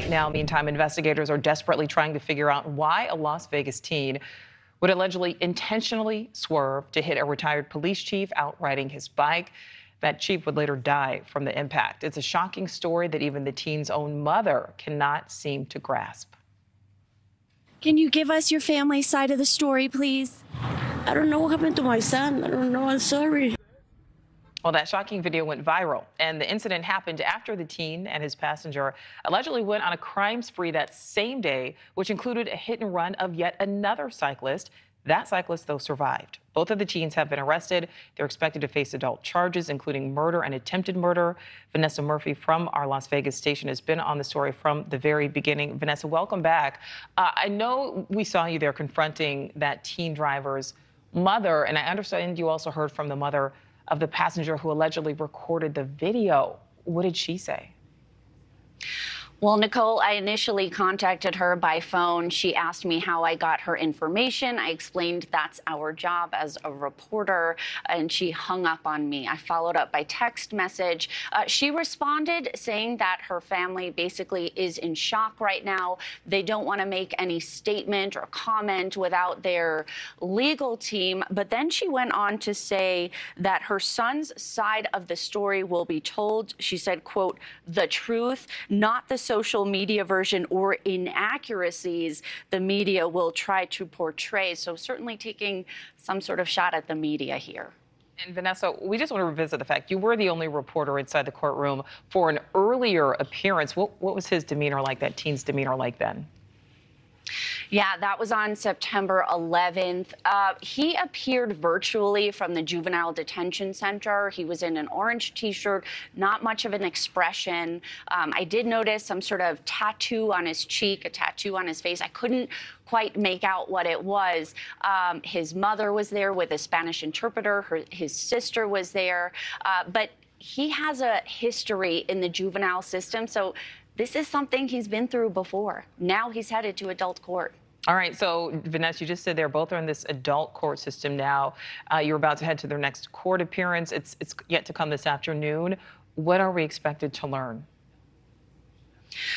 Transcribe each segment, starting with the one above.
Now, meantime, investigators are desperately trying to figure out why a Las Vegas teen would allegedly intentionally swerve to hit a retired police chief out riding his bike. That chief would later die from the impact. It's a shocking story that even the teen's own mother cannot seem to grasp. Can you give us your family side of the story, please? I don't know what happened to my son. I don't know. I'm sorry. Well, that shocking video went viral, and the incident happened after the teen and his passenger allegedly went on a crime spree that same day, which included a hit and run of yet another cyclist. That cyclist, though, survived. Both of the teens have been arrested. They're expected to face adult charges, including murder and attempted murder. Vanessa Murphy from our Las Vegas station has been on the story from the very beginning. Vanessa, welcome back. I know we saw you there confronting that teen driver's mother, and I understand you also heard from the mother of the passenger who allegedly recorded the video. What did she say? Well, Nichole, I initially contacted her by phone. She asked me how I got her information. I explained that's our job as a reporter, and she hung up on me. I followed up by text message. She responded saying that her family basically is in shock right now. They don't want to make any statement or comment without their legal team. But then she went on to say that her son's side of the story will be told. She said, quote, "the truth, not the social media version or inaccuracies the media will try to portray." So certainly taking some sort of shot at the media here. And Vanessa, we just want to revisit the fact you were the only reporter inside the courtroom for an earlier appearance. What was his demeanor like, that teen's demeanor like then? Yeah, that was on September 11th. He appeared virtually from the juvenile detention center. He was in an orange T-shirt, not much of an expression. I did notice some sort of tattoo on his cheek, a tattoo on his face. I couldn't quite make out what it was. His mother was there with a Spanish interpreter. His sister was there. But he has a history in the juvenile system, so this is something he's been through before. Now he's headed to adult court. All right, so Vanessa, you just said they're both are in this adult court system now. You're about to head to their next court appearance. It's yet to come this afternoon. What are we expected to learn?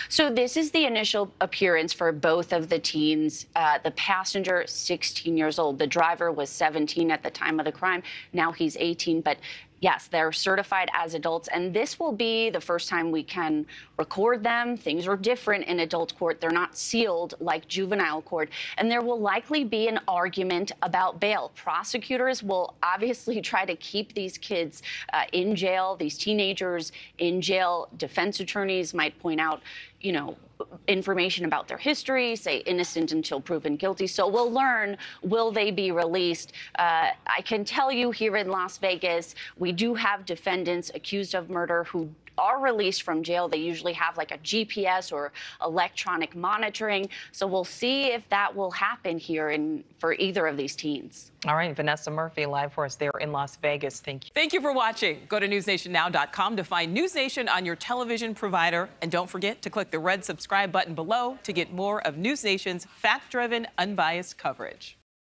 So this is the initial appearance for both of the teens. The passenger, 16 years old. The driver was 17 at the time of the crime. Now he's 18. But yes, they're certified as adults, and this will be the first time we can record them. Things are different in adult court. They're not sealed like juvenile court, and there will likely be an argument about bail. Prosecutors will obviously try to keep these kids in jail, these teenagers in jail. Defense attorneys might point out, you know, information about their history, say innocent until proven guilty. So we'll learn, will they be released? I can tell you here in Las Vegas, we do have defendants accused of murder who are released from jail. They usually have like a GPS or electronic monitoring. So we'll see if that will happen here for either of these teens. All right, Vanessa Murphy live for us there in Las Vegas. Thank you. Thank you for watching. Go to newsnationnow.com to find News Nation on your television provider. And don't forget to click the red subscribe button below to get more of News Nation's fact-driven, unbiased coverage.